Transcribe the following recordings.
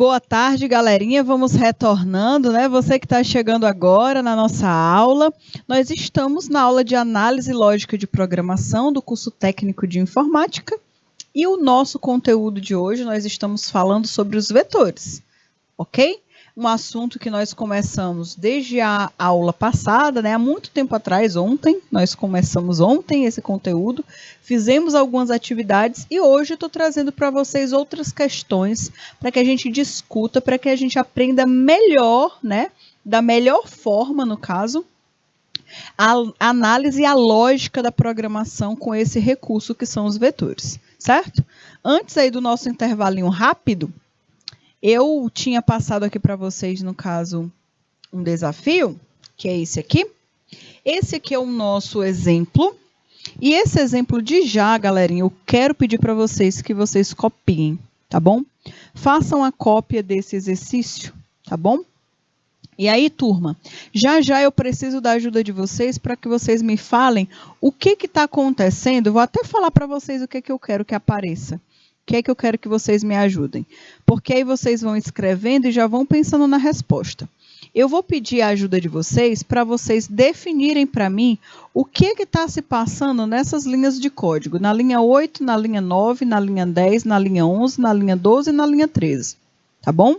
Boa tarde, galerinha. Vamos retornando, né? Você que está chegando agora na nossa aula. Nós estamos na aula de análise lógica de programação do curso técnico de informática. E o nosso conteúdo de hoje, nós estamos falando sobre os vetores, ok? Um assunto que nós começamos desde a aula passada, né? Há muito tempo atrás, ontem, nós começamos ontem esse conteúdo, fizemos algumas atividades e hoje estou trazendo para vocês outras questões para que a gente discuta, para que a gente aprenda melhor, né? Da melhor forma, no caso, a análise e a lógica da programação com esse recurso que são os vetores, certo? Antes aí do nosso intervalinho rápido, eu tinha passado aqui para vocês, no caso, um desafio, que é esse aqui. Esse aqui é o nosso exemplo. E esse exemplo de já, galerinha, eu quero pedir para vocês que vocês copiem, tá bom? Façam a cópia desse exercício, tá bom? E aí, turma, já eu preciso da ajuda de vocês para que vocês me falem o que está acontecendo. Eu vou até falar para vocês o que eu quero que apareça. O que é que eu quero que vocês me ajudem? Porque aí vocês vão escrevendo e já vão pensando na resposta. Eu vou pedir a ajuda de vocês para vocês definirem para mim o que está se passando nessas linhas de código. Na linha 8, na linha 9, na linha 10, na linha 11, na linha 12 e na linha 13. Tá bom?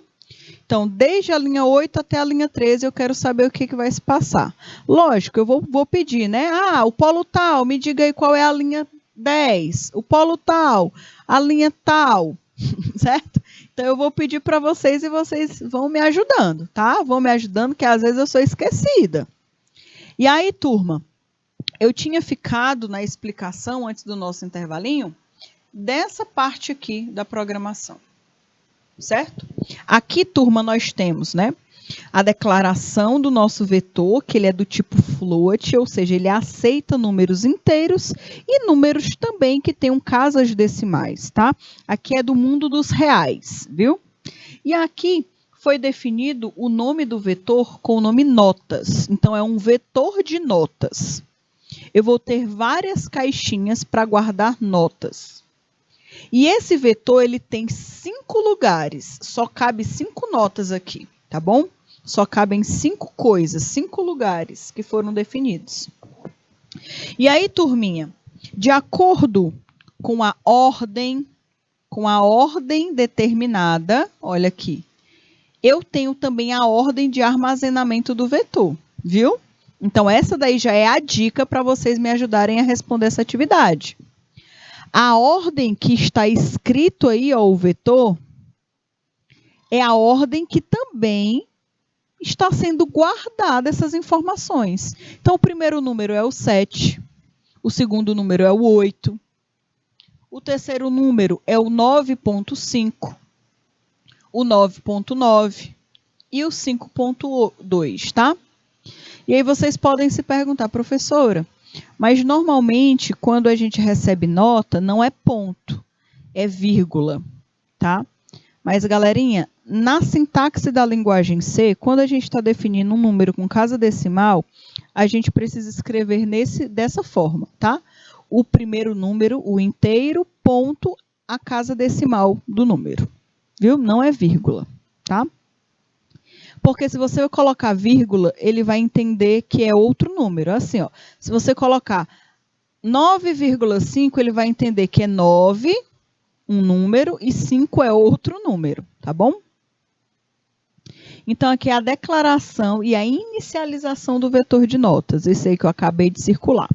Então, desde a linha 8 até a linha 13, eu quero saber o que vai se passar. Lógico, eu vou pedir, né? O polo tal, me diga aí qual é a linha 10. O polo tal, a linha tal, certo? Então, eu vou pedir para vocês e vocês vão me ajudando, tá? Vão me ajudando, que às vezes eu sou esquecida. E aí, turma, eu tinha ficado na explicação, antes do nosso intervalinho, dessa parte aqui da programação. Certo? Aqui, turma, nós temos, né, a declaração do nosso vetor, que ele é do tipo float, ou seja, ele aceita números inteiros e números também que tenham casas decimais, tá? Aqui é do mundo dos reais, viu? E aqui foi definido o nome do vetor com o nome notas. Então, é um vetor de notas. Eu vou ter várias caixinhas para guardar notas. E esse vetor, ele tem 5 lugares, só cabe 5 notas aqui, tá bom? Só cabem 5 coisas, 5 lugares que foram definidos. E aí, turminha, de acordo com a ordem determinada, olha aqui, eu tenho também a ordem de armazenamento do vetor, viu? Então, essa daí já é a dica para vocês me ajudarem a responder essa atividade. A ordem que está escrito aí, ó, o vetor, é a ordem que também está sendo guardada essas informações. Então, o primeiro número é o 7, o segundo número é o 8, o terceiro número é o 9.5, o 9.9 e o 5.2, tá? E aí vocês podem se perguntar, professora, mas normalmente quando a gente recebe nota não é ponto, é vírgula, tá? Mas galerinha, na sintaxe da linguagem C, quando a gente está definindo um número com casa decimal, a gente precisa escrever dessa forma, tá? O primeiro número, o inteiro, ponto, a casa decimal do número, viu? Não é vírgula, tá? Porque se você colocar vírgula, ele vai entender que é outro número. Assim, ó, se você colocar 9,5, ele vai entender que é 9, um número, e 5 é outro número, tá bom? Então, aqui é a declaração e a inicialização do vetor de notas. Esse aí que eu acabei de circular.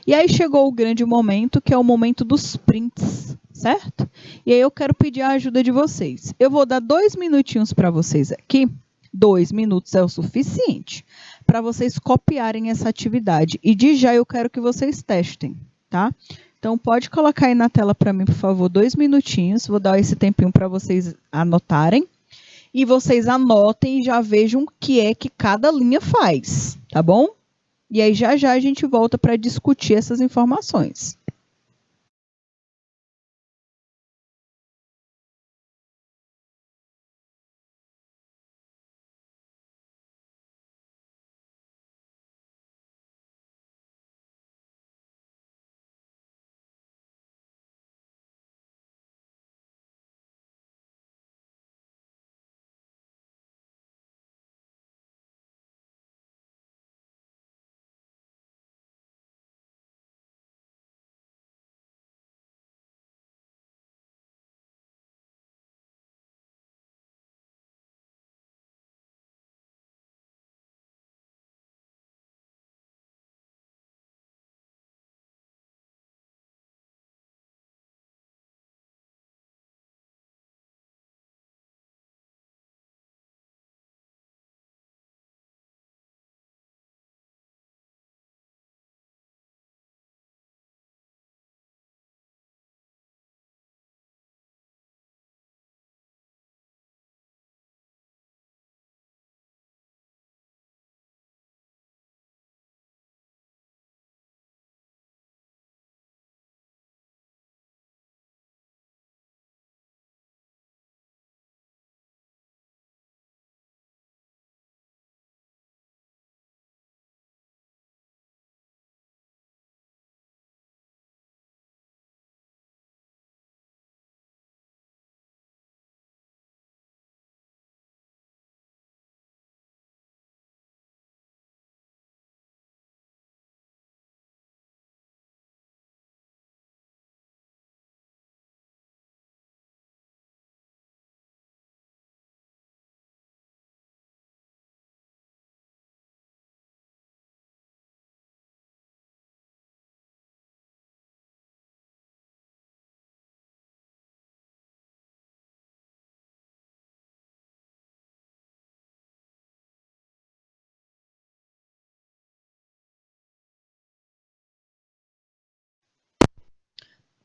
E aí chegou o grande momento, que é o momento dos prints, certo? E aí eu quero pedir a ajuda de vocês. Eu vou dar 2 minutinhos para vocês aqui. 2 minutos é o suficiente para vocês copiarem essa atividade. E de já eu quero que vocês testem, tá? Então, pode colocar aí na tela para mim, por favor, 2 minutinhos. Vou dar esse tempinho para vocês anotarem. E vocês anotem e já vejam o que é que cada linha faz, tá bom? E aí, já a gente volta para discutir essas informações.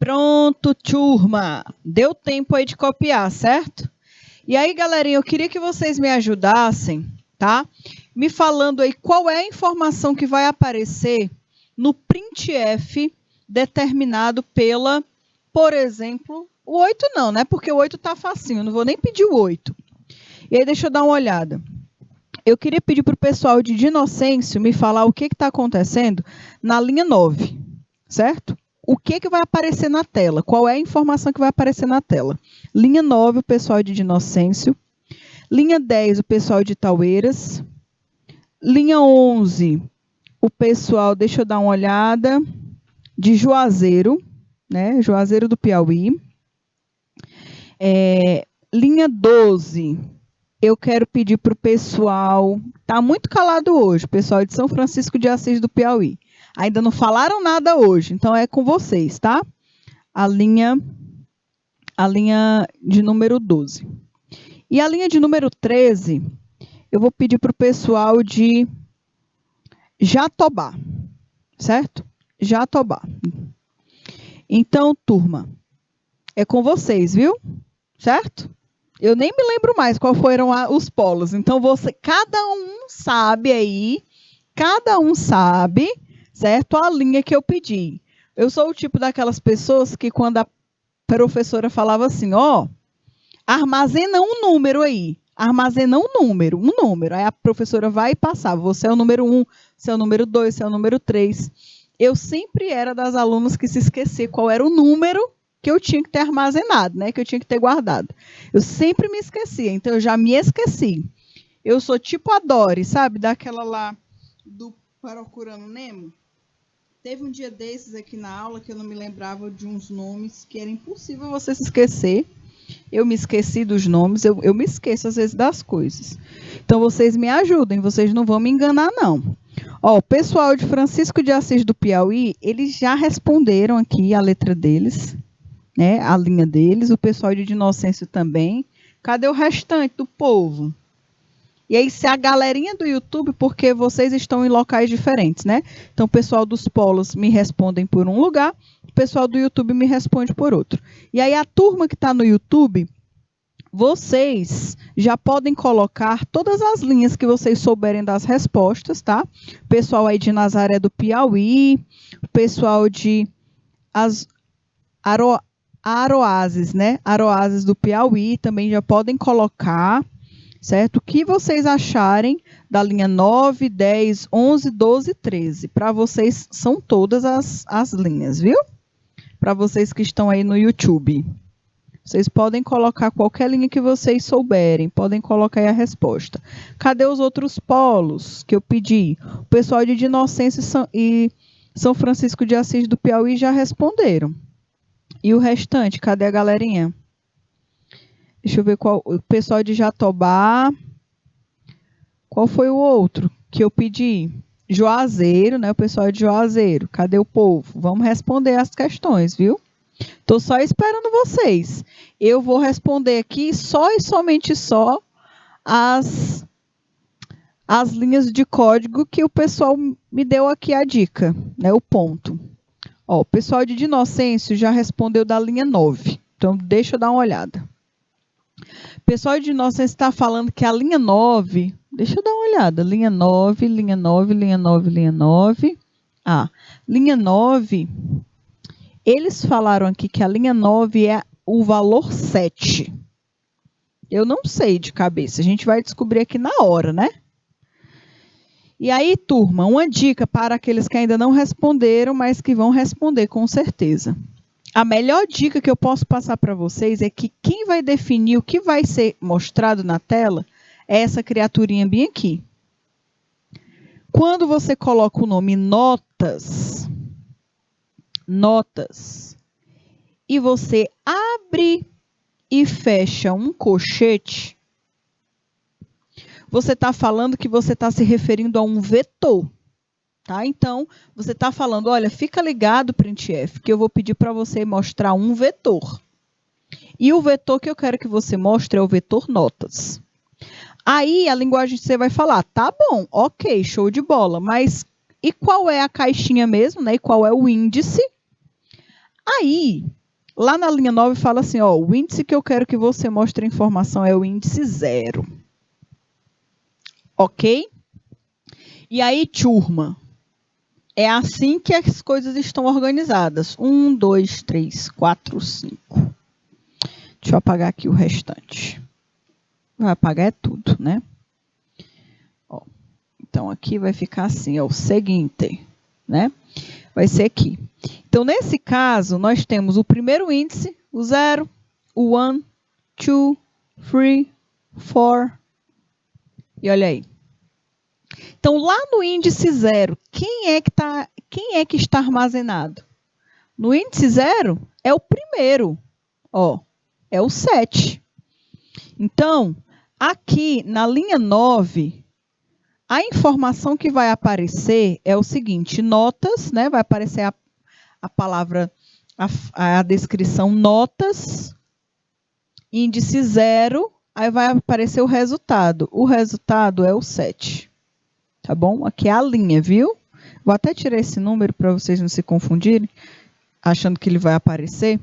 Pronto, turma. Deu tempo aí de copiar, certo? E aí, galerinha, eu queria que vocês me ajudassem, tá? Me falando aí qual é a informação que vai aparecer no printf determinado pela, por exemplo, o 8 não, né? Porque o 8 tá facinho, não vou nem pedir o 8. E aí, deixa eu dar uma olhada. Eu queria pedir para o pessoal de Dinocêncio me falar o que está acontecendo na linha 9, certo? O que vai aparecer na tela? Qual é a informação que vai aparecer na tela? Linha 9, o pessoal de Dinocêncio. Linha 10, o pessoal de Taueiras. Linha 11, o pessoal, deixa eu dar uma olhada, de Juazeiro, né? Juazeiro do Piauí. Linha 12, eu quero pedir para o pessoal, está muito calado hoje, pessoal de São Francisco de Assis do Piauí. Ainda não falaram nada hoje, então é com vocês, tá? A linha de número 12. E a linha de número 13, eu vou pedir para o pessoal de Jatobá, certo? Jatobá. Então, turma, é com vocês, viu? Certo? Eu nem me lembro mais qual foram os polos. Então, cada um sabe aí, certo? A linha que eu pedi. Eu sou o tipo daquelas pessoas que quando a professora falava assim, armazena um número aí. Armazena um número. Aí a professora vai e passava. Você é o número 1, você é o número 2, você é o número 3. Eu sempre era das alunas que se esquecia qual era o número que eu tinha que ter armazenado, né? Que eu tinha que ter guardado. Eu sempre me esquecia, então eu já me esqueci. Eu sou tipo a Dory, sabe? Daquela lá do Procurando Nemo. Teve um dia desses aqui na aula que eu não me lembrava de uns nomes que era impossível você se esquecer. Eu me esqueci dos nomes, eu me esqueço às vezes das coisas. Então vocês me ajudem, vocês não vão me enganar não. O pessoal de Francisco de Assis do Piauí, eles já responderam aqui a letra deles, né, a linha deles, o pessoal de Dinocêncio também. Cadê o restante do povo? E aí, se a galerinha do YouTube, porque vocês estão em locais diferentes, né? Então, o pessoal dos polos me respondem por um lugar, o pessoal do YouTube me responde por outro. E aí, a turma que está no YouTube, vocês já podem colocar todas as linhas que vocês souberem das respostas, tá? O pessoal aí de Nazaré do Piauí, o pessoal de Aroazes, né? Aroazes do Piauí também já podem colocar, certo? O que vocês acharem da linha 9, 10, 11, 12 e 13. Para vocês são todas as linhas, viu? Para vocês que estão aí no YouTube. Vocês podem colocar qualquer linha que vocês souberem, podem colocar aí a resposta. Cadê os outros polos que eu pedi? O pessoal de Dinocêncio e São Francisco de Assis do Piauí já responderam. E o restante, cadê a galerinha? Deixa eu ver qual. O pessoal de Jatobá. Qual foi o outro que eu pedi? Juazeiro, né? O pessoal de Juazeiro. Cadê o povo? Vamos responder as questões, viu? Estou só esperando vocês. Eu vou responder aqui só e somente só as linhas de código que o pessoal me deu aqui a dica, né? O ponto. O pessoal de Dinocêncio já respondeu da linha 9. Então, deixa eu dar uma olhada. O pessoal de Dinocêncio está falando que a linha 9... Deixa eu dar uma olhada. Linha 9, linha 9, linha 9, linha 9. Linha 9... Eles falaram aqui que a linha 9 é o valor 7. Eu não sei de cabeça. A gente vai descobrir aqui na hora, né? E aí, turma, uma dica para aqueles que ainda não responderam, mas que vão responder com certeza. A melhor dica que eu posso passar para vocês é que quem vai definir o que vai ser mostrado na tela é essa criaturinha bem aqui. Quando você coloca o nome notas, e você abre e fecha um colchete, você está falando que você está se referindo a um vetor. Tá? Então, você está falando, olha, fica ligado, printf, que eu vou pedir para você mostrar um vetor. E o vetor que eu quero que você mostre é o vetor notas. Aí, a linguagem você vai falar, tá bom, ok, show de bola, mas e qual é a caixinha mesmo, né? E qual é o índice? Aí, lá na linha 9 fala assim, ó, o índice que eu quero que você mostre a informação é o índice 0. Ok? E aí, turma, é assim que as coisas estão organizadas. 1, 2, 3, 4, 5. Deixa eu apagar aqui o restante. Vai apagar é tudo, né? Ó, então, aqui vai ficar assim, ó, o seguinte, né? Vai ser aqui. Então, nesse caso, nós temos o primeiro índice, o 0, o 1, 2, 3, 4. E olha aí. Então, lá no índice 0, quem é que está armazenado? No índice 0 é o primeiro, ó, é o 7. Então, aqui na linha 9, a informação que vai aparecer é o seguinte, notas, né? Vai aparecer a palavra, a descrição notas, índice 0, aí vai aparecer o resultado. O resultado é o 7. Tá bom? Aqui é a linha, viu? Vou até tirar esse número para vocês não se confundirem, achando que ele vai aparecer.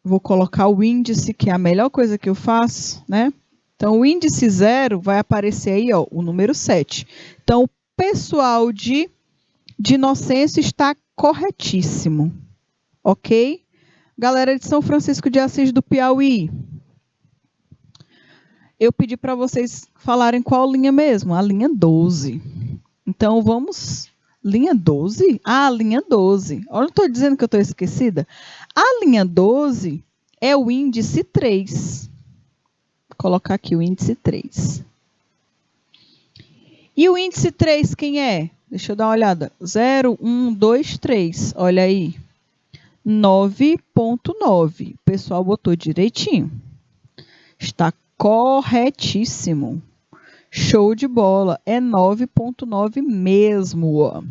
Vou colocar o índice, que é a melhor coisa que eu faço, né? Então, o índice 0 vai aparecer aí, ó, o número 7. Então, o pessoal de Inocêncio está corretíssimo, ok? Galera de São Francisco de Assis do Piauí, eu pedi para vocês falarem qual linha mesmo, a linha 12. Então, vamos... Linha 12? Ah, linha 12. Olha, eu estou dizendo que eu estou esquecida. A linha 12 é o índice 3. Vou colocar aqui o índice 3. E o índice 3 quem é? Deixa eu dar uma olhada. 0, 1, 2, 3. Olha aí. 9.9. O pessoal botou direitinho. Está corretíssimo. Show de bola. É 9.9 mesmo.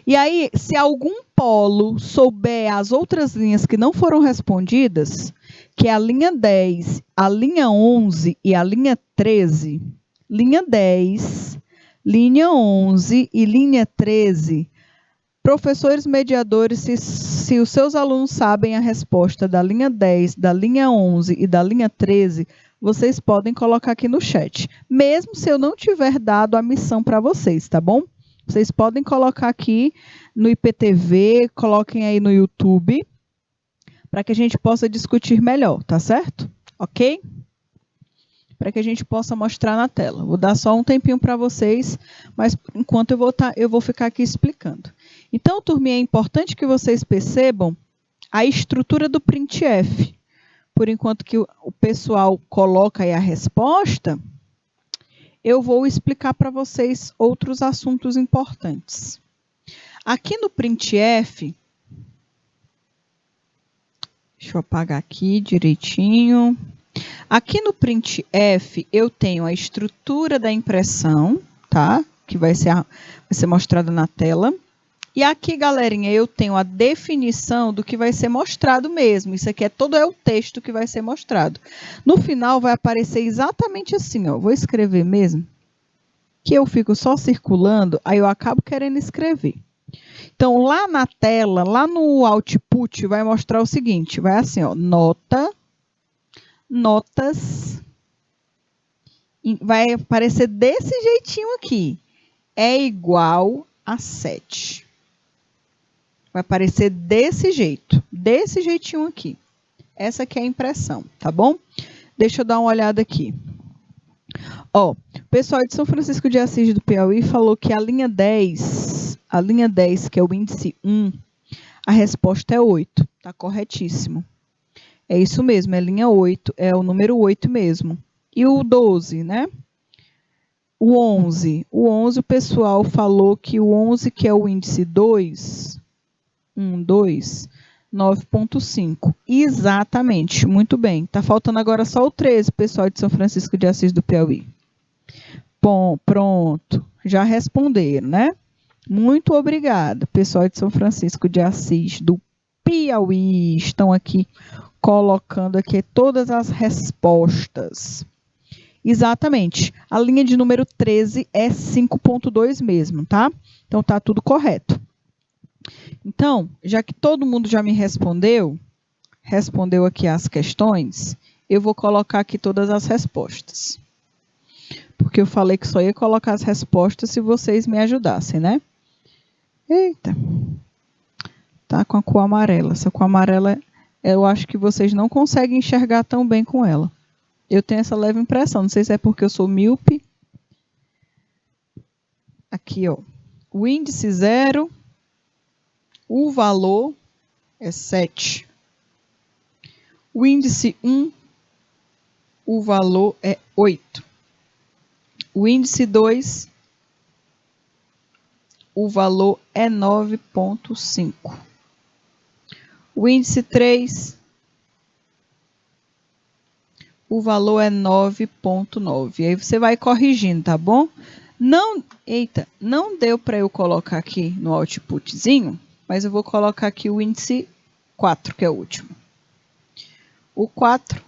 E aí, se algum polo souber as outras linhas que não foram respondidas, que é a linha 10, a linha 11 e a linha 13, linha 10, linha 11 e linha 13, professores mediadores, se os seus alunos sabem a resposta da linha 10, da linha 11 e da linha 13, vocês podem colocar aqui no chat. Mesmo se eu não tiver dado a missão para vocês, tá bom? Vocês podem colocar aqui no IPTV, coloquem aí no YouTube, para que a gente possa discutir melhor, tá certo? Ok? Para que a gente possa mostrar na tela. Vou dar só um tempinho para vocês, mas enquanto eu vou ficar aqui explicando. Então, turminha, é importante que vocês percebam a estrutura do printf. Por enquanto que o pessoal coloca aí a resposta, eu vou explicar para vocês outros assuntos importantes. Aqui no printf, deixa eu apagar aqui direitinho. Aqui no printf, eu tenho a estrutura da impressão, tá? Que vai ser mostrada na tela. E aqui, galerinha, eu tenho a definição do que vai ser mostrado mesmo. Isso aqui é o texto que vai ser mostrado. No final, vai aparecer exatamente assim, ó. Vou escrever mesmo, que eu fico só circulando, aí eu acabo querendo escrever. Então, lá na tela, lá no output, vai mostrar o seguinte, vai assim, ó, notas, vai aparecer desse jeitinho aqui, é igual a 7. Vai aparecer desse jeito, desse jeitinho aqui. Essa aqui é a impressão, tá bom? Deixa eu dar uma olhada aqui. Ó, o pessoal de São Francisco de Assis do Piauí falou que a linha 10, que é o índice 1, a resposta é 8. Tá corretíssimo. É isso mesmo, é linha 8, é o número 8 mesmo. E o 12, né? O 11, o pessoal falou que o 11, que é o índice 2, 1, 2, 9.5. Exatamente, muito bem. Tá faltando agora só o 13, pessoal de São Francisco de Assis do Piauí. Bom, pronto, já responderam, né? Muito obrigada, pessoal de São Francisco de Assis do Piauí. Estão aqui colocando aqui todas as respostas. Exatamente. A linha de número 13 é 5.2 mesmo, tá? Então, tá tudo correto. Então, já que todo mundo já me respondeu aqui as questões, eu vou colocar aqui todas as respostas. Porque eu falei que só ia colocar as respostas se vocês me ajudassem, né? Eita. Tá com a cor amarela. Essa cor amarela, eu acho que vocês não conseguem enxergar tão bem com ela. Eu tenho essa leve impressão. Não sei se é porque eu sou míope. Aqui, ó. O índice 0, o valor é 7. O índice 1, o valor é 8. O índice 2, o valor é 9,5. O índice 3, o valor é 9,9. Aí você vai corrigindo, tá bom? Não deu para eu colocar aqui no outputzinho, mas eu vou colocar aqui o índice 4, que é o último. O 4,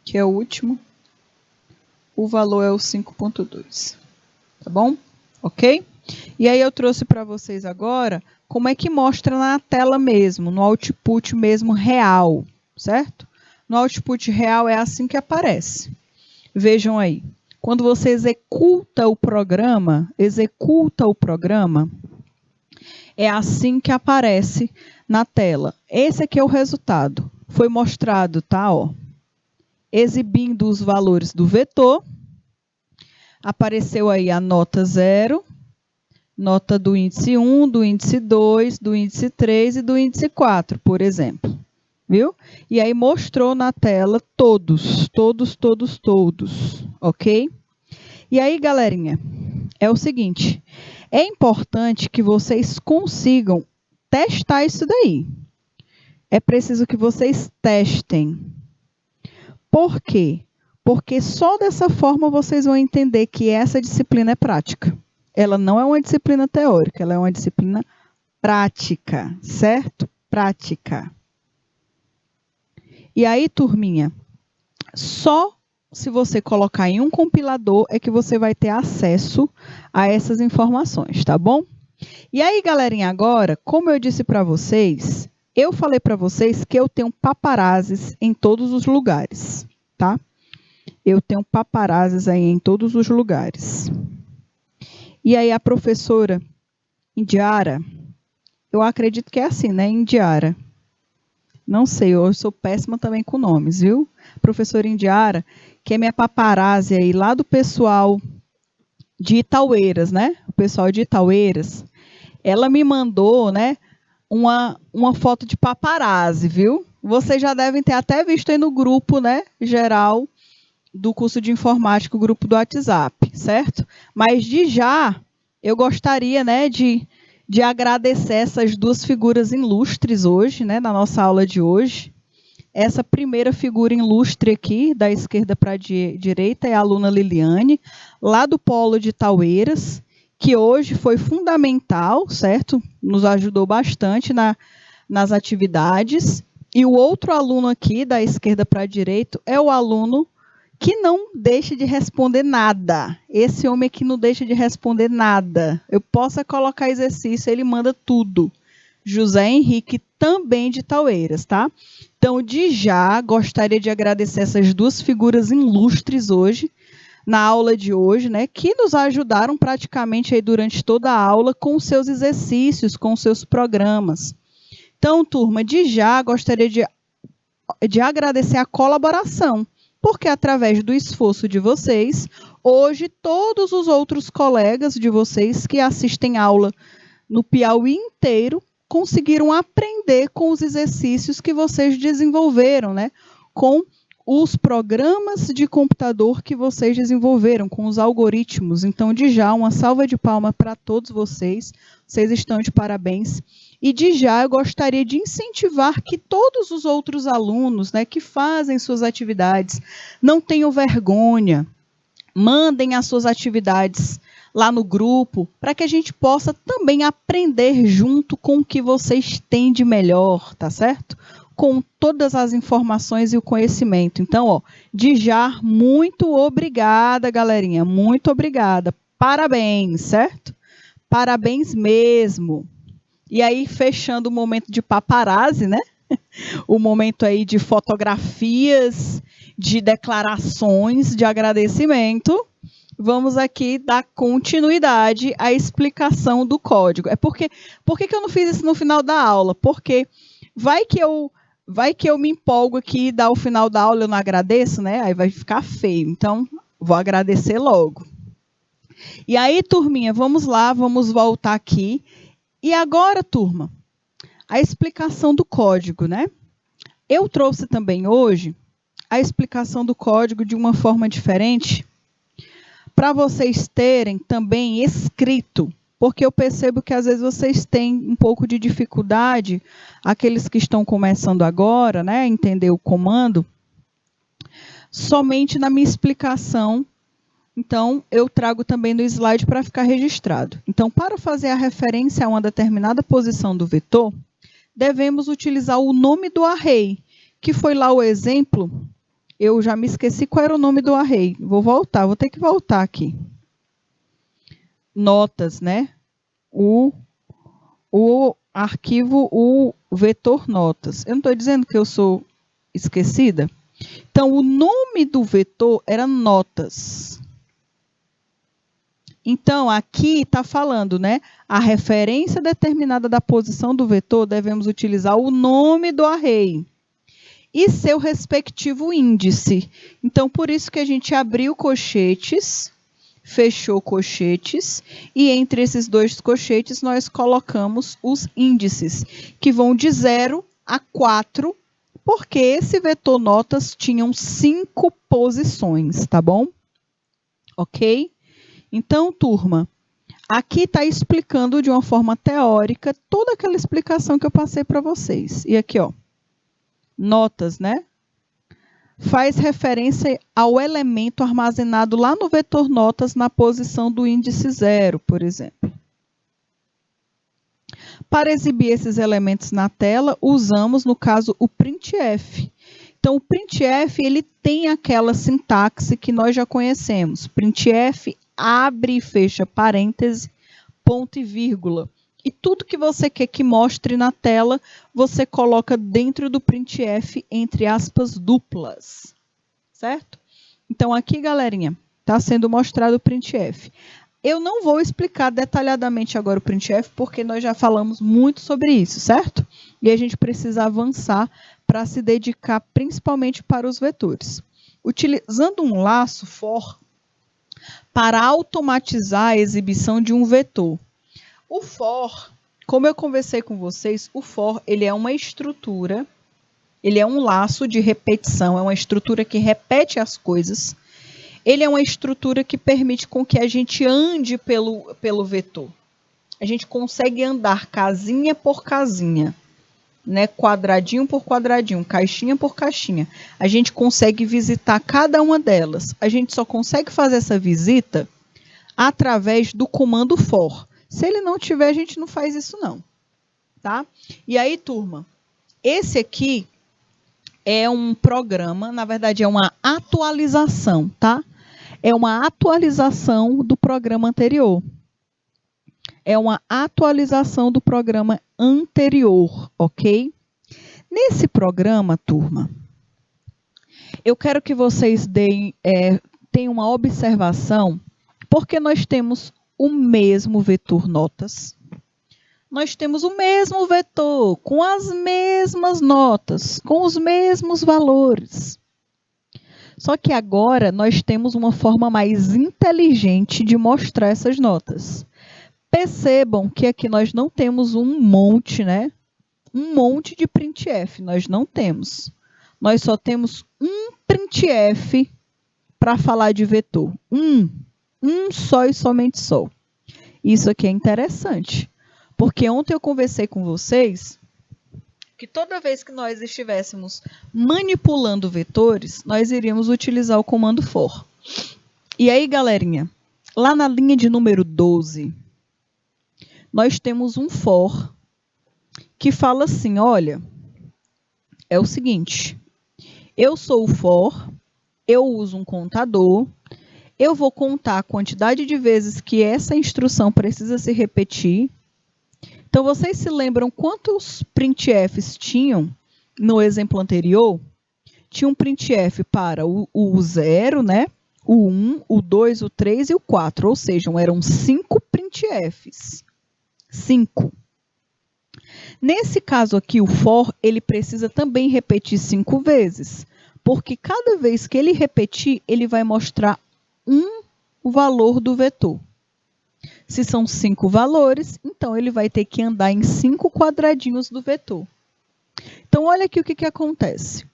que é o último, o valor é o 5,2. Tá bom? Ok? E aí eu trouxe para vocês agora como é que mostra na tela mesmo, no output mesmo real, certo? No output real é assim que aparece. Vejam aí. Quando você executa o programa, é assim que aparece na tela. Esse aqui é o resultado. Foi mostrado, tá? Ó, exibindo os valores do vetor. Apareceu aí a nota 0, nota do índice 1, do índice 2, do índice 3 e do índice 4, por exemplo. Viu? E aí mostrou na tela todos, ok? E aí, galerinha, é o seguinte, é importante que vocês consigam testar isso daí. É preciso que vocês testem. Por quê? Porque só dessa forma vocês vão entender que essa disciplina é prática. Ela não é uma disciplina teórica, ela é uma disciplina prática, certo? Prática. E aí, turminha, só se você colocar em um compilador é que você vai ter acesso a essas informações, tá bom? E aí, galerinha, agora, como eu disse para vocês, eu falei para vocês que eu tenho paparazzis em todos os lugares, tá? Eu tenho paparazzis aí em todos os lugares. E aí a professora Indiara, eu acredito que é assim, né, Indiara? Não sei, eu sou péssima também com nomes, viu? Professora Indiara, que é minha paparazzi aí lá do pessoal de Itaueiras, né? O pessoal de Itaueiras. Ela me mandou, né, uma foto de paparazzi, viu? Vocês já devem ter até visto aí no grupo, né, geral do curso de informática, o grupo do WhatsApp, certo? Mas de já, eu gostaria, né, de agradecer essas duas figuras ilustres hoje, né, na nossa aula de hoje. Essa primeira figura ilustre aqui, da esquerda para a direita, é a aluna Liliane, lá do Polo de Itaueiras, que hoje foi fundamental, certo? Nos ajudou bastante nas atividades. E o outro aluno aqui, da esquerda para a direita, é o aluno que não deixa de responder nada. Esse homem aqui não deixa de responder nada. Eu posso colocar exercício, ele manda tudo. José Henrique, também de Itaueiras, tá? Então, de já, gostaria de agradecer essas duas figuras ilustres hoje, na aula de hoje, né, que nos ajudaram praticamente aí durante toda a aula com os seus exercícios, com os seus programas. Então, turma, de já, gostaria de agradecer a colaboração, porque através do esforço de vocês, hoje todos os outros colegas de vocês que assistem aula no Piauí inteiro conseguiram aprender com os exercícios que vocês desenvolveram, né? Com os programas de computador que vocês desenvolveram, com os algoritmos. Então, de já, uma salva de palmas para todos vocês. Vocês estão de parabéns. E de já, eu gostaria de incentivar que todos os outros alunos, né, que fazem suas atividades, não tenham vergonha, mandem as suas atividades lá no grupo, para que a gente possa também aprender junto com o que vocês têm de melhor, tá certo? Com todas as informações e o conhecimento. Então, ó, de já, muito obrigada, galerinha, muito obrigada. Parabéns, certo? Parabéns mesmo. E aí, fechando o momento de paparazzi, né? O momento aí de fotografias, de declarações de agradecimento, vamos aqui dar continuidade à explicação do código. Por que eu não fiz isso no final da aula? Porque vai que eu me empolgo aqui e dá o final da aula eu não agradeço, né? Aí vai ficar feio. Então, vou agradecer logo. E aí, turminha, vamos lá, vamos voltar aqui. E agora, turma, a explicação do código, né? Eu trouxe também hoje a explicação do código de uma forma diferente, para vocês terem também escrito, porque eu percebo que às vezes vocês têm um pouco de dificuldade, aqueles que estão começando agora, né, entender o comando, somente na minha explicação. Então, eu trago também no slide para ficar registrado. Então, para fazer a referência a uma determinada posição do vetor, devemos utilizar o nome do array, que foi lá o exemplo. Eu já me esqueci qual era o nome do array. Vou ter que voltar aqui. Notas, né? O arquivo, o vetor notas. Eu não estou dizendo que eu sou esquecida? Então, o nome do vetor era notas. Então, aqui está falando, né? A referência determinada da posição do vetor, devemos utilizar o nome do array e seu respectivo índice. Então, por isso que a gente abriu colchetes, fechou colchetes, e entre esses dois colchetes nós colocamos os índices, que vão de 0 a 4, porque esse vetor notas tinham 5 posições, tá bom? Ok? Então, turma, aqui está explicando de uma forma teórica toda aquela explicação que eu passei para vocês. E aqui, ó, notas, né? Faz referência ao elemento armazenado lá no vetor notas na posição do índice 0, por exemplo. Para exibir esses elementos na tela, usamos, no caso, o printf. Então, o printf, ele tem aquela sintaxe que nós já conhecemos. Printf abre e fecha parêntese, ponto e vírgula. E tudo que você quer que mostre na tela, você coloca dentro do printf entre aspas duplas. Certo? Então, aqui, galerinha, está sendo mostrado o printf. Eu não vou explicar detalhadamente agora o printf, porque nós já falamos muito sobre isso, certo? E a gente precisa avançar para se dedicar principalmente para os vetores. Utilizando um laço for para automatizar a exibição de um vetor. O for, como eu conversei com vocês, o for ele é uma estrutura, ele é um laço de repetição, é uma estrutura que repete as coisas. Ele é uma estrutura que permite com que a gente ande pelo vetor. A gente consegue andar casinha por casinha, né? Quadradinho por quadradinho, caixinha por caixinha. A gente consegue visitar cada uma delas. A gente só consegue fazer essa visita através do comando for. Se ele não tiver, a gente não faz isso não, tá? E aí, turma, esse aqui é um programa, na verdade é uma atualização, tá? É uma atualização do programa anterior. É uma atualização do programa anterior, ok? Nesse programa, turma, eu quero que vocês tenham uma observação, porque nós temos o mesmo vetor notas. Nós temos o mesmo vetor, com as mesmas notas, com os mesmos valores. Só que agora nós temos uma forma mais inteligente de mostrar essas notas. Percebam que aqui nós não temos um monte, né? Um monte de printf, nós não temos. Nós só temos um printf para falar de vetor. Um só e somente só. Isso aqui é interessante, porque ontem eu conversei com vocês que toda vez que nós estivéssemos manipulando vetores, nós iríamos utilizar o comando for. E aí, galerinha, lá na linha de número 12, nós temos um for que fala assim, olha, é o seguinte, eu sou o for, eu uso um contador, eu vou contar a quantidade de vezes que essa instrução precisa se repetir. Então, vocês se lembram quantos printfs tinham no exemplo anterior? Tinha um printf para o 0, né? O 1, o 2, o 3 e o 4. Ou seja, eram 5 printfs. 5. Nesse caso aqui, o for, ele precisa também repetir 5 vezes. Porque cada vez que ele repetir, ele vai mostrar o valor do vetor. Se são 5 valores, então ele vai ter que andar em 5 quadradinhos do vetor. Então, olha aqui o que acontece.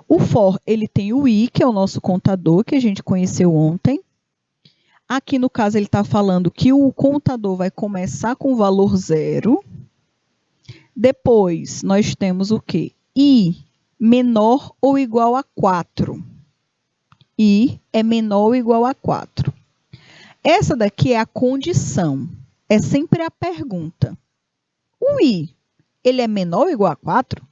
O for, ele tem o i, que é o nosso contador, que a gente conheceu ontem. Aqui, no caso, ele está falando que o contador vai começar com o valor 0. Depois, nós temos o quê? I menor ou igual a 4. I é menor ou igual a 4. Essa daqui é a condição. É sempre a pergunta. O i, ele é menor ou igual a 4?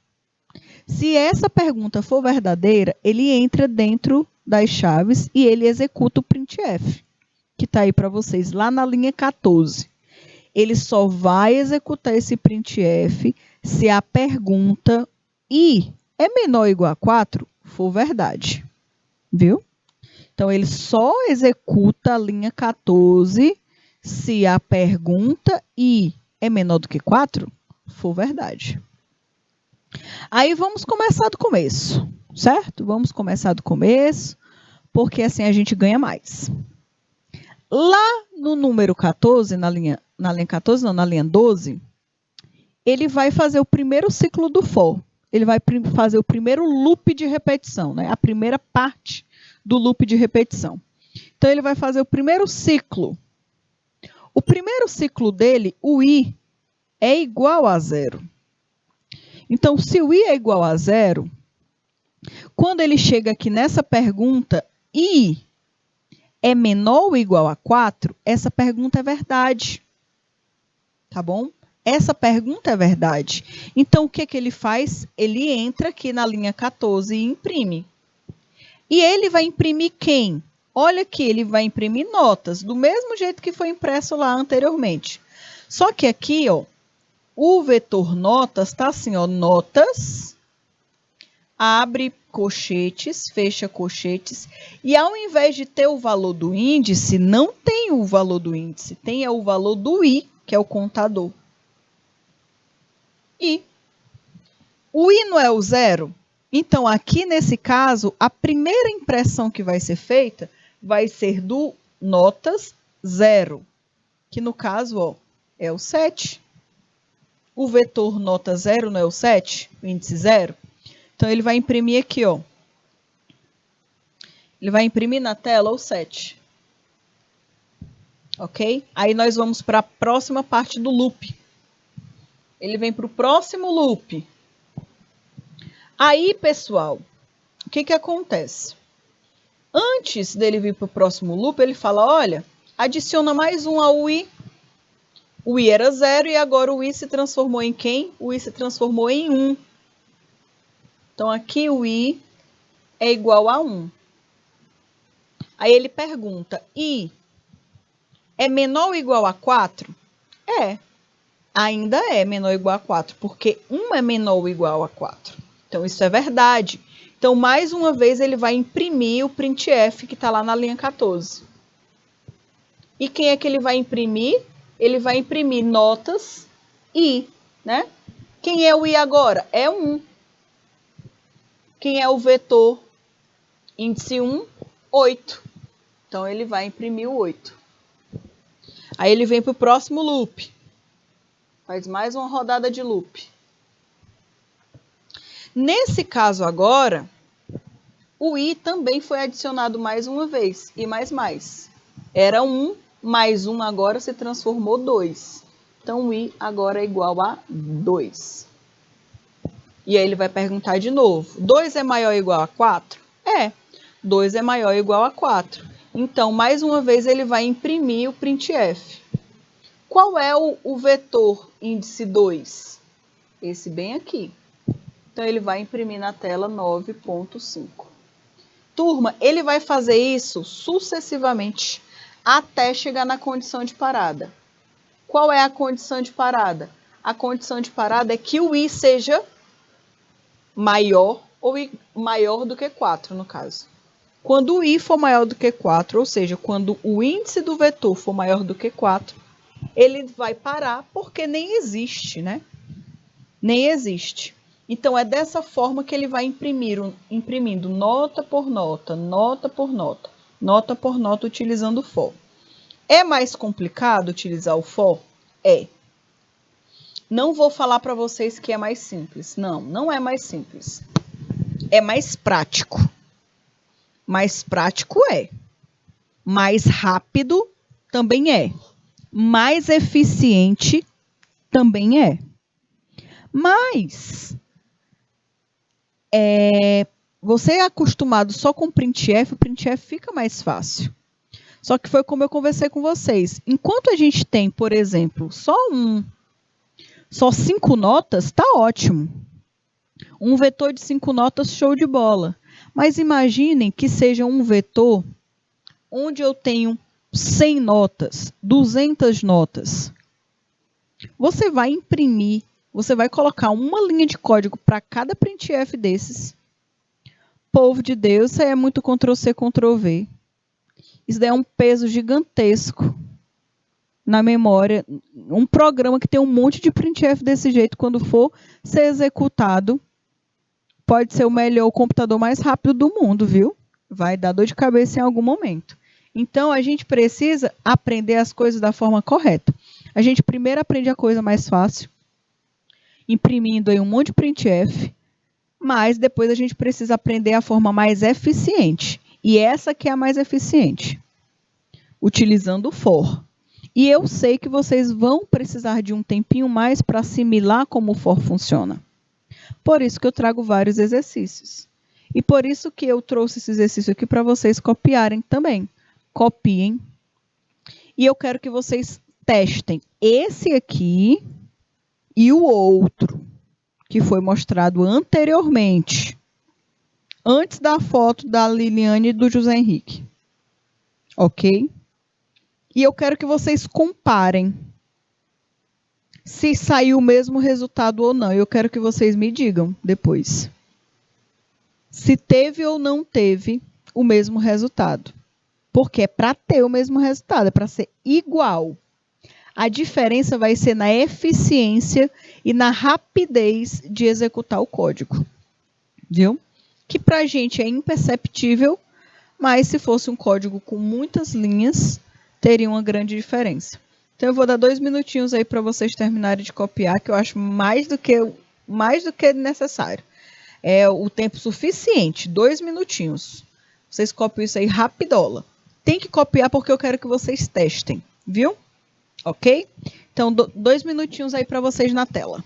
Se essa pergunta for verdadeira, ele entra dentro das chaves e ele executa o printf, que está aí para vocês, lá na linha 14. Ele só vai executar esse printf se a pergunta i é menor ou igual a 4 for verdade. Viu? Então, ele só executa a linha 14 se a pergunta i é menor do que 4 for verdade. Aí, vamos começar do começo, certo? Vamos começar do começo, porque assim a gente ganha mais. Lá no número 14, na linha 14, não, na linha 12, ele vai fazer o primeiro ciclo do for. Ele vai fazer o primeiro loop de repetição, né? A primeira parte do loop de repetição. Então, ele vai fazer o primeiro ciclo. O primeiro ciclo dele, o i, é igual a 0. Então, se o i é igual a 0, quando ele chega aqui nessa pergunta, i é menor ou igual a 4, essa pergunta é verdade. Tá bom? Essa pergunta é verdade. Então, o que ele faz? Ele entra aqui na linha 14 e imprime. E ele vai imprimir quem? Olha aqui, ele vai imprimir notas, do mesmo jeito que foi impresso lá anteriormente. Só que aqui, ó, o vetor notas está assim, ó, notas, abre colchetes, fecha colchetes, e ao invés de ter o valor do índice, não tem o valor do índice, tem o valor do i, que é o contador. I. O i não é o 0? Então, aqui nesse caso, a primeira impressão que vai ser feita vai ser do notas 0, que no caso, ó, é o 7. O vetor nota 0 não é o 7, o índice 0? Então, ele vai imprimir aqui, ó. Ele vai imprimir na tela o 7. Ok? Aí, nós vamos para a próxima parte do loop. Ele vem para o próximo loop. Aí, pessoal, o que acontece? Antes dele vir para o próximo loop, ele fala, olha, adiciona mais um ao i. O i era 0 e agora o i se transformou em quem? O i se transformou em 1. Então, aqui o i é igual a 1. Aí ele pergunta, i é menor ou igual a 4? É, ainda é menor ou igual a 4, porque 1 é menor ou igual a 4. Então, isso é verdade. Então, mais uma vez, ele vai imprimir o printf que está lá na linha 14. E quem é que ele vai imprimir? Ele vai imprimir notas i, né? Quem é o i agora? É 1. Quem é o vetor índice 1? 8. Então, ele vai imprimir o 8. Aí, ele vem para o próximo loop. Faz mais uma rodada de loop. Nesse caso agora, o i também foi adicionado mais uma vez, e mais. Era 1, mais 1 agora se transformou 2. Então, o i agora é igual a 2. E aí ele vai perguntar de novo, 2 é maior ou igual a 4? É, 2 é maior ou igual a 4. Então, mais uma vez, ele vai imprimir o printf. Qual é o vetor índice 2? Esse bem aqui. Então, ele vai imprimir na tela 9.5. Turma, ele vai fazer isso sucessivamente até chegar na condição de parada. Qual é a condição de parada? A condição de parada é que o I seja maior ou maior do que 4, no caso. Quando o I for maior do que 4, ou seja, quando o índice do vetor for maior do que 4, ele vai parar porque nem existe, né? Nem existe. Então, é dessa forma que ele vai imprimindo nota por nota, nota por nota, nota por nota, utilizando o for. É mais complicado utilizar o for? É. Não vou falar para vocês que é mais simples. Não, não é mais simples. É mais prático. Mais prático é. Mais rápido também é. Mais eficiente também é. Mas você é acostumado só com printf, o printf fica mais fácil. Só que foi como eu conversei com vocês. Enquanto a gente tem, por exemplo, só 5 notas, tá ótimo. Um vetor de 5 notas, show de bola. Mas imaginem que seja um vetor onde eu tenho 100 notas, 200 notas. Você vai imprimir, você vai colocar uma linha de código para cada printf desses. Povo de Deus, isso aí é muito Ctrl+C, Ctrl+V. Isso daí é um peso gigantesco na memória. Um programa que tem um monte de printf desse jeito, quando for ser executado, pode ser o melhor, o computador mais rápido do mundo, viu? Vai dar dor de cabeça em algum momento. Então, a gente precisa aprender as coisas da forma correta. A gente primeiro aprende a coisa mais fácil, imprimindo aí um monte de printf, mas depois a gente precisa aprender a forma mais eficiente. E essa que é a mais eficiente, utilizando o for. E eu sei que vocês vão precisar de um tempinho mais para assimilar como o for funciona. Por isso que eu trago vários exercícios. E por isso que eu trouxe esse exercício aqui para vocês copiarem também. Copiem. E eu quero que vocês testem esse aqui e o outro, que foi mostrado anteriormente, antes da foto da Liliane e do José Henrique. Ok? E eu quero que vocês comparem se saiu o mesmo resultado ou não. Eu quero que vocês me digam depois se teve ou não teve o mesmo resultado. Porque é para ter o mesmo resultado, é para ser igual. A diferença vai ser na eficiência e na rapidez de executar o código. Viu? Que para a gente é imperceptível, mas se fosse um código com muitas linhas, teria uma grande diferença. Então, eu vou dar 2 minutinhos aí para vocês terminarem de copiar, que eu acho mais do que necessário. É o tempo suficiente, 2 minutinhos. Vocês copiam isso aí rapidola. Tem que copiar porque eu quero que vocês testem, viu? Ok? Então, 2 minutinhos aí para vocês na tela.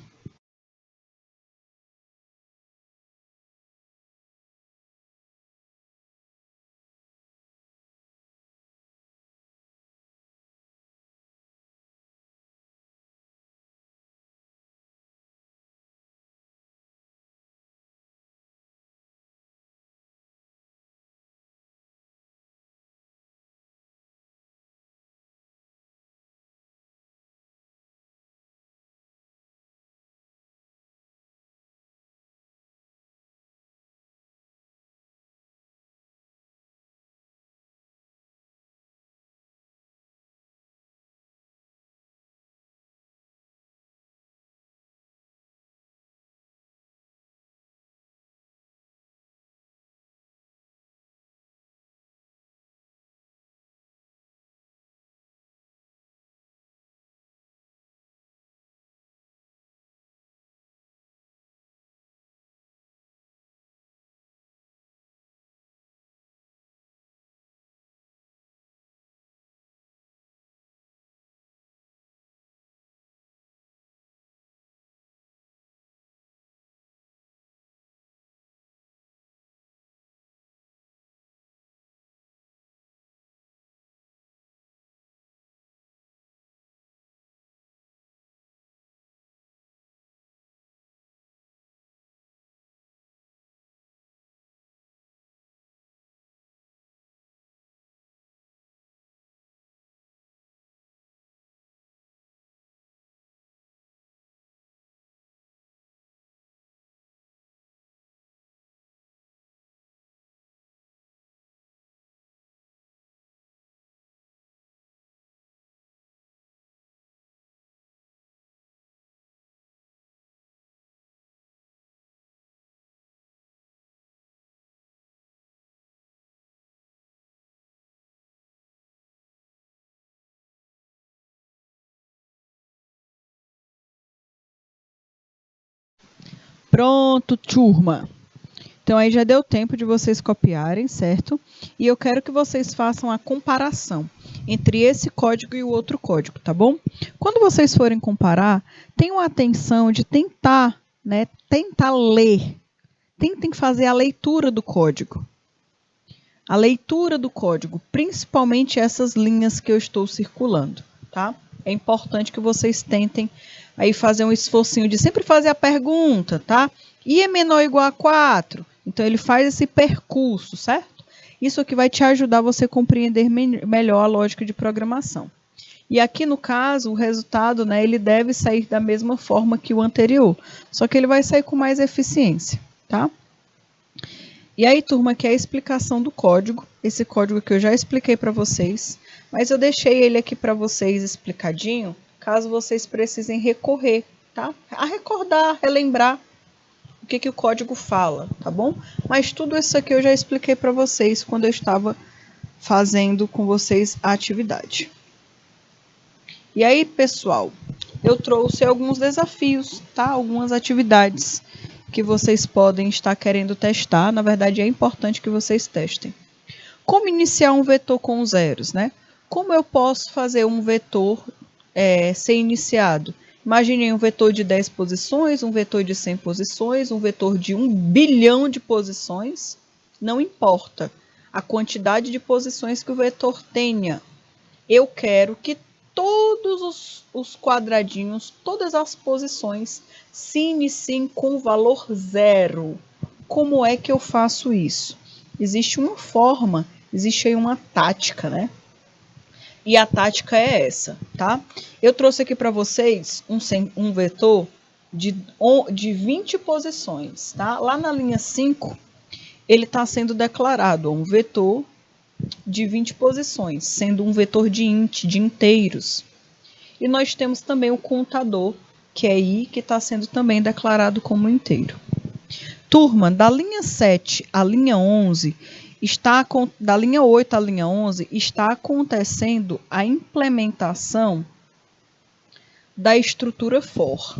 Pronto, turma. Então, aí já deu tempo de vocês copiarem, certo? E eu quero que vocês façam a comparação entre esse código e o outro código, tá bom? Quando vocês forem comparar, tenham atenção de tentar, né? Tentar ler. Tentem fazer a leitura do código. A leitura do código, principalmente essas linhas que eu estou circulando, tá? É importante que vocês tentem aí fazer um esforcinho de sempre fazer a pergunta, tá? I é menor ou igual a 4? Então, ele faz esse percurso, certo? Isso aqui vai te ajudar você a compreender melhor a lógica de programação. E aqui, no caso, o resultado, né, ele deve sair da mesma forma que o anterior, só que ele vai sair com mais eficiência, tá? E aí, turma, aqui é a explicação do código. Esse código que eu já expliquei para vocês, mas eu deixei ele aqui para vocês explicadinho, caso vocês precisem recorrer, tá? A recordar, relembrar o que o código fala, tá bom? Mas tudo isso aqui eu já expliquei para vocês quando eu estava fazendo com vocês a atividade. E aí, pessoal, eu trouxe alguns desafios, tá? Algumas atividades que vocês podem estar querendo testar. Na verdade, é importante que vocês testem. Como iniciar um vetor com zeros, né? Como eu posso fazer um vetor ser iniciado? Imaginem um vetor de 10 posições, um vetor de 100 posições, um vetor de 1 bilhão de posições. Não importa a quantidade de posições que o vetor tenha. Eu quero que todos os quadradinhos, todas as posições se iniciem com o valor 0. Como é que eu faço isso? Existe uma forma, existe aí uma tática, né? E a tática é essa, tá? Eu trouxe aqui para vocês um vetor de 20 posições, tá? Lá na linha 5, ele está sendo declarado um vetor de 20 posições, sendo um vetor de int, de inteiros. E nós temos também o contador, que é i, que está sendo também declarado como inteiro. Turma, da linha 7 à linha 11, da linha 8 à linha 11, está acontecendo a implementação da estrutura for.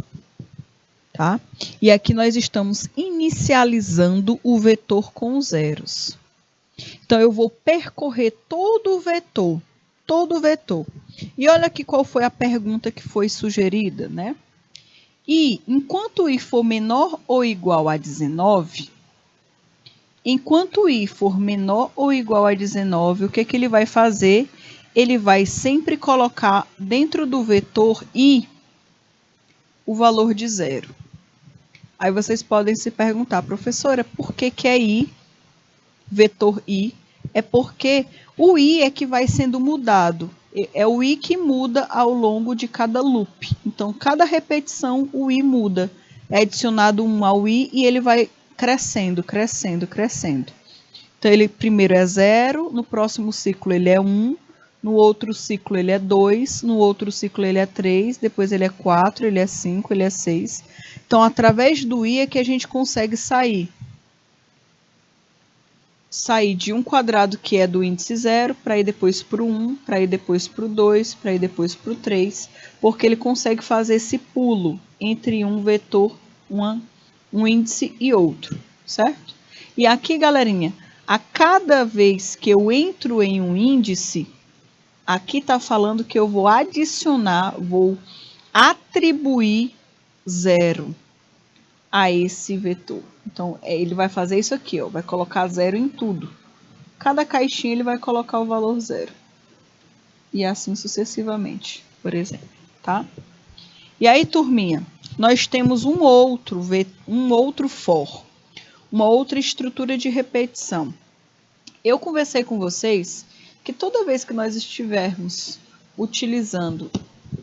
Tá? E aqui nós estamos inicializando o vetor com zeros. Então, eu vou percorrer todo o vetor. E olha aqui qual foi a pergunta que foi sugerida, né? E, enquanto i for menor ou igual a 19, o que ele vai fazer? Ele vai sempre colocar dentro do vetor i o valor de 0. Aí vocês podem se perguntar, professora, por que é i? Vetor i? É porque o i é que vai sendo mudado. É o i que muda ao longo de cada loop. Então, cada repetição, o i muda. É adicionado 1 ao i e ele vai crescendo. Então, ele primeiro é 0, no próximo ciclo ele é 1, no outro ciclo ele é 2, no outro ciclo ele é 3, depois ele é 4, ele é 5, ele é 6. Então, através do i é que a gente consegue sair de um quadrado que é do índice 0, para ir depois para o 1, para ir depois para o 2, para ir depois para o 3, porque ele consegue fazer esse pulo entre um vetor, um índice e outro, certo? E aqui, galerinha, a cada vez que eu entro em um índice, aqui está falando que eu vou adicionar, vou atribuir 0 a esse vetor. Então, ele vai fazer isso aqui, ó, vai colocar 0 em tudo. Cada caixinha ele vai colocar o valor 0. E assim sucessivamente, por exemplo, tá? E aí, turminha, nós temos um outro for, uma outra estrutura de repetição. Eu conversei com vocês que toda vez que nós estivermos utilizando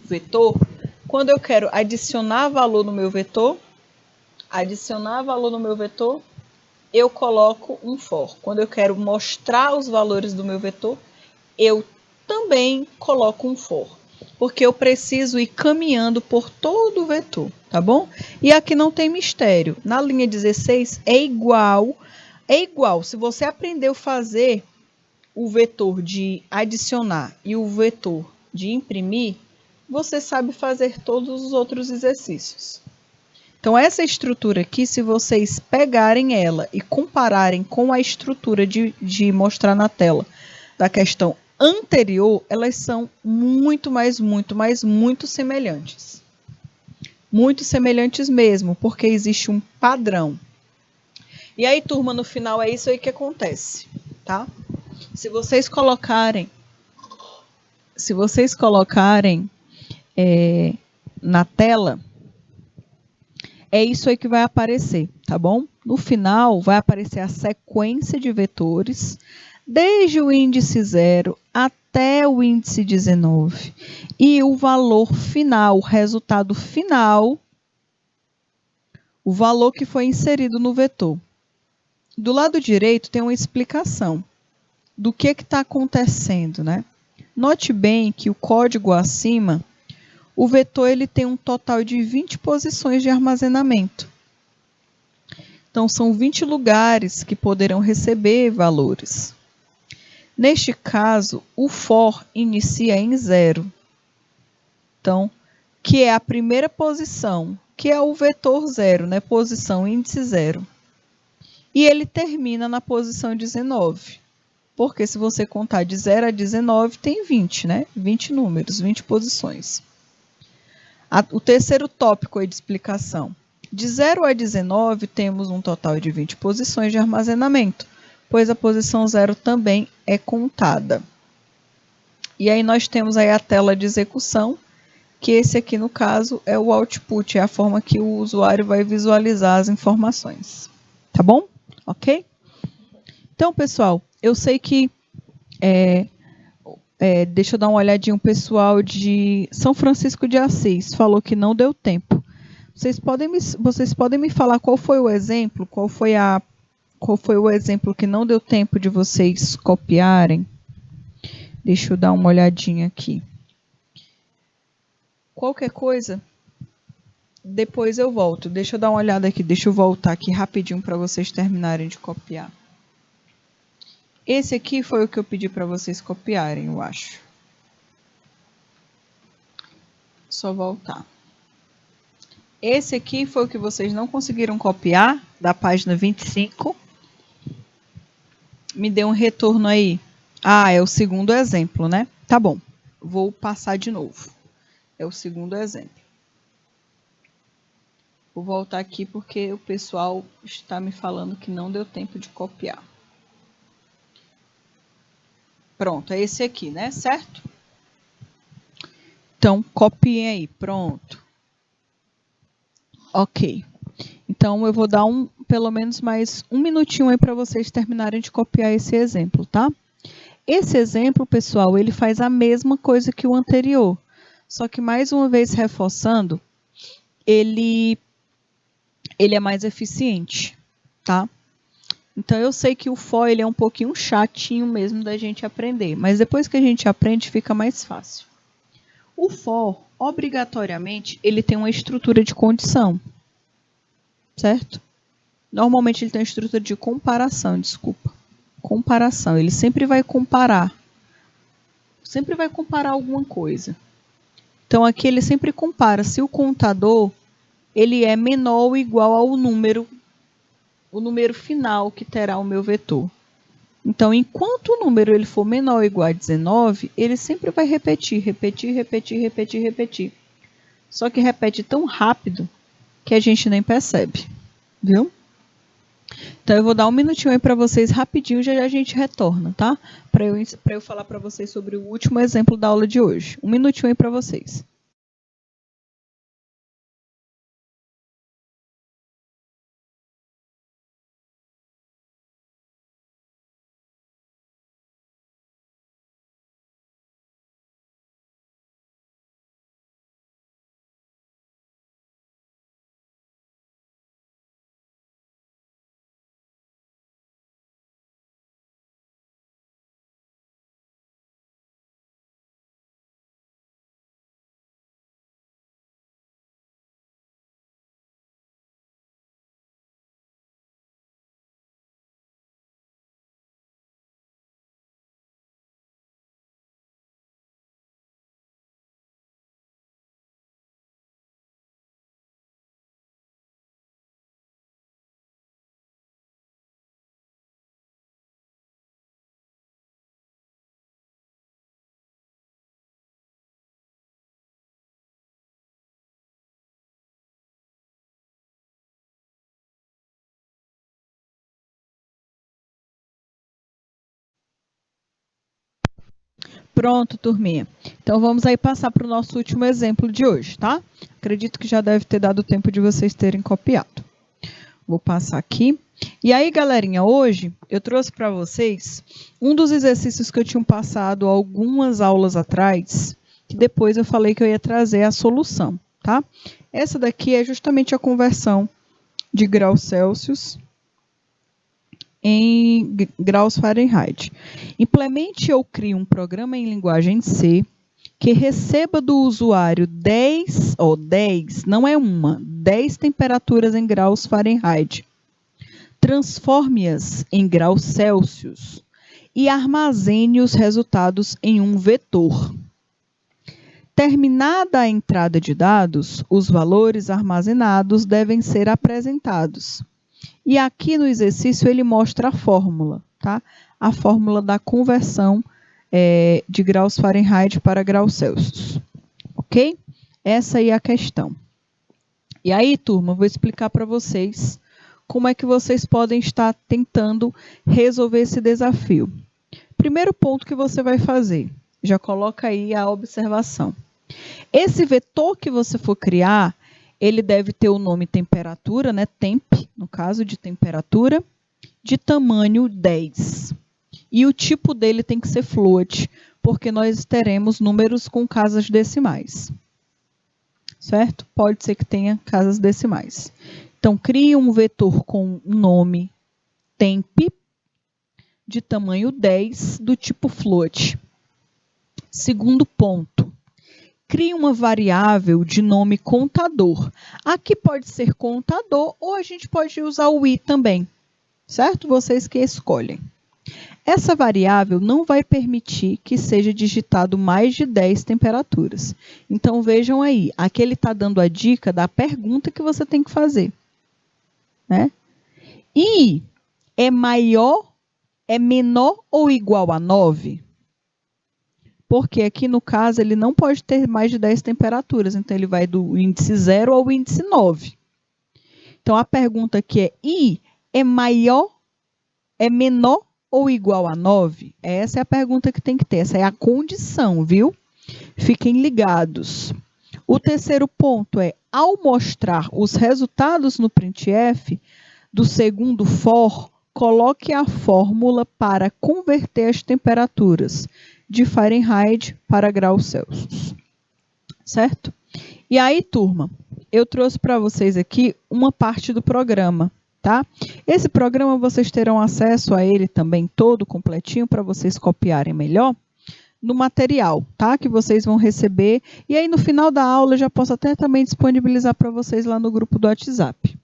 vetor, quando eu quero adicionar valor no meu vetor, eu coloco um for. Quando eu quero mostrar os valores do meu vetor, eu também coloco um for. Porque eu preciso ir caminhando por todo o vetor, tá bom? E aqui não tem mistério. Na linha 16 é igual. Se você aprendeu a fazer o vetor de adicionar e o vetor de imprimir, você sabe fazer todos os outros exercícios. Então, essa estrutura aqui, se vocês pegarem ela e compararem com a estrutura de mostrar na tela da questão anterior, elas são muito semelhantes. Muito semelhantes mesmo, porque existe um padrão. E aí, turma, no final é isso aí que acontece, tá? Se vocês colocarem na tela, é isso aí que vai aparecer, tá bom? No final, vai aparecer a sequência de vetores, desde o índice 0 até o índice 19. E o valor final, o resultado final, o valor que foi inserido no vetor. Do lado direito tem uma explicação do que está acontecendo, né? Note bem que o código acima, o vetor ele tem um total de 20 posições de armazenamento. Então, são 20 lugares que poderão receber valores. Neste caso, o for inicia em 0. Então, que é a primeira posição, que é o vetor 0, né? Posição índice 0. E ele termina na posição 19. Porque se você contar de 0 a 19, tem 20, né? 20 números, 20 posições. O terceiro tópico aí de explicação. De 0 a 19, temos um total de 20 posições de armazenamento, pois a posição 0 também é contada. E aí nós temos aí a tela de execução, que esse aqui, no caso, é o output, é a forma que o usuário vai visualizar as informações. Tá bom? Ok? Então, pessoal, eu sei que... deixa eu dar uma olhadinha, o pessoal de São Francisco de Assis falou que não deu tempo. Vocês podem me falar qual foi o exemplo? Qual foi o exemplo que não deu tempo de vocês copiarem? Deixa eu dar uma olhadinha aqui. Qualquer coisa, depois eu volto. Deixa eu dar uma olhada aqui. Deixa eu voltar aqui rapidinho para vocês terminarem de copiar. Esse aqui foi o que eu pedi para vocês copiarem, eu acho. Só voltar. Esse aqui foi o que vocês não conseguiram copiar, da página 25. Me dê um retorno aí. Ah, é o segundo exemplo, né? Tá bom. Vou passar de novo. É o segundo exemplo. Vou voltar aqui porque o pessoal está me falando que não deu tempo de copiar. Pronto, é esse aqui, né? Certo? Então, copiem aí. Pronto. Ok. Então, eu vou dar pelo menos mais um minutinho aí para vocês terminarem de copiar esse exemplo, tá? Esse exemplo, pessoal, ele faz a mesma coisa que o anterior. Só que, mais uma vez reforçando, ele é mais eficiente, tá? Então, eu sei que o for ele é um pouquinho chatinho mesmo da gente aprender, mas depois que a gente aprende, fica mais fácil. O for, obrigatoriamente, ele tem uma estrutura de condição, certo? Normalmente, ele tem uma estrutura de comparação, desculpa. Comparação, ele sempre vai comparar. Sempre vai comparar alguma coisa. Então, aqui ele sempre compara se o contador ele é menor ou igual ao número, o número final que terá o meu vetor. Então, enquanto o número ele for menor ou igual a 19, ele sempre vai repetir. Só que repete tão rápido que a gente nem percebe, viu? Então, eu vou dar um minutinho aí para vocês rapidinho, já a gente retorna, tá? Para eu falar para vocês sobre o último exemplo da aula de hoje. Um minutinho aí para vocês. Pronto, turminha. Então vamos aí passar para o nosso último exemplo de hoje, tá? Acredito que já deve ter dado tempo de vocês terem copiado. Vou passar aqui. E aí, galerinha, hoje eu trouxe para vocês um dos exercícios que eu tinha passado algumas aulas atrás, que depois eu falei que eu ia trazer a solução, tá? Essa daqui é justamente a conversão de graus Celsius em graus Fahrenheit. Implemente ou crie um programa em linguagem C que receba do usuário 10, não é uma, 10 temperaturas em graus Fahrenheit. Transforme-as em graus Celsius e armazene os resultados em um vetor. Terminada a entrada de dados, os valores armazenados devem ser apresentados. E aqui no exercício ele mostra a fórmula, tá? A fórmula da conversão de graus Fahrenheit para graus Celsius, ok? Essa aí é a questão. E aí, turma, vou explicar para vocês como é que vocês podem estar tentando resolver esse desafio. Primeiro ponto que você vai fazer, já coloca aí a observação. Esse vetor que você for criar, ele deve ter o nome temperatura, né? Temp, no caso de temperatura, de tamanho 10. E o tipo dele tem que ser float, porque nós teremos números com casas decimais. Certo? Pode ser que tenha casas decimais. Então, crie um vetor com um nome temp, de tamanho 10, do tipo float. Segundo ponto. Crie uma variável de nome contador. Aqui pode ser contador ou a gente pode usar o i também, certo? Vocês que escolhem. Essa variável não vai permitir que seja digitado mais de 10 temperaturas. Então, vejam aí, aqui ele está dando a dica da pergunta que você tem que fazer, né? I é menor ou igual a 9? Porque aqui, no caso, ele não pode ter mais de 10 temperaturas. Então, ele vai do índice 0 ao índice 9. Então, a pergunta aqui é: I é menor ou igual a 9? Essa é a pergunta que tem que ter. Essa é a condição, viu? Fiquem ligados. O terceiro ponto é: ao mostrar os resultados no printf do segundo for, coloque a fórmula para converter as temperaturas de Fahrenheit para graus Celsius, certo? E aí, turma, eu trouxe para vocês aqui uma parte do programa, tá? Esse programa vocês terão acesso a ele também todo completinho para vocês copiarem melhor no material, tá? Que vocês vão receber. E aí, no final da aula, eu já posso até também disponibilizar para vocês lá no grupo do WhatsApp.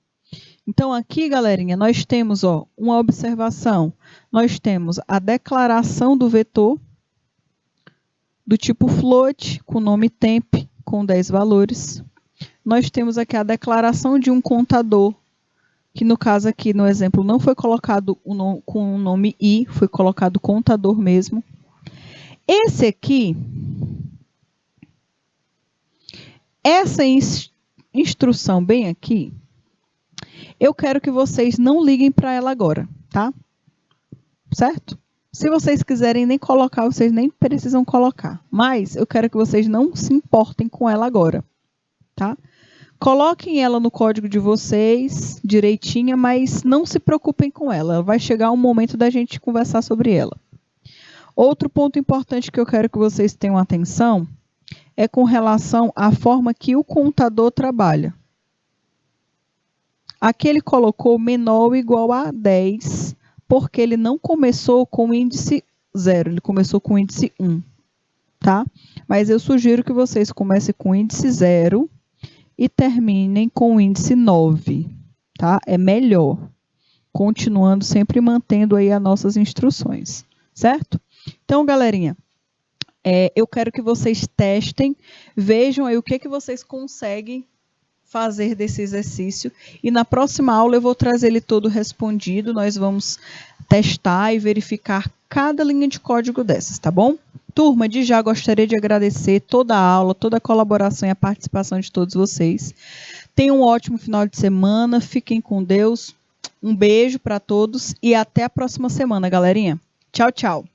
Então, aqui, galerinha, nós temos uma observação. Nós temos a declaração do vetor do tipo float, com nome temp, com 10 valores. Nós temos aqui a declaração de um contador, que no caso aqui, no exemplo, não foi colocado com o nome i, foi colocado contador mesmo. Esse aqui, essa instrução bem aqui, eu quero que vocês não liguem para ela agora, tá? Certo? Se vocês quiserem nem colocar, vocês nem precisam colocar. Mas eu quero que vocês não se importem com ela agora, tá? Coloquem ela no código de vocês, direitinha, mas não se preocupem com ela. Vai chegar um momento da gente conversar sobre ela. Outro ponto importante que eu quero que vocês tenham atenção é com relação à forma que o contador trabalha. Aqui ele colocou menor ou igual a 10, porque ele não começou com o índice 0, ele começou com o índice 1, tá? Mas eu sugiro que vocês comecem com o índice 0 e terminem com o índice 9, tá? É melhor, continuando sempre mantendo aí as nossas instruções, certo? Então, galerinha, eu quero que vocês testem, vejam aí o que vocês conseguem fazer desse exercício, e na próxima aula eu vou trazer ele todo respondido, nós vamos testar e verificar cada linha de código dessas, tá bom? Turma, de já gostaria de agradecer toda a aula, toda a colaboração e a participação de todos vocês. Tenham um ótimo final de semana, fiquem com Deus, um beijo para todos e até a próxima semana, galerinha. Tchau, tchau.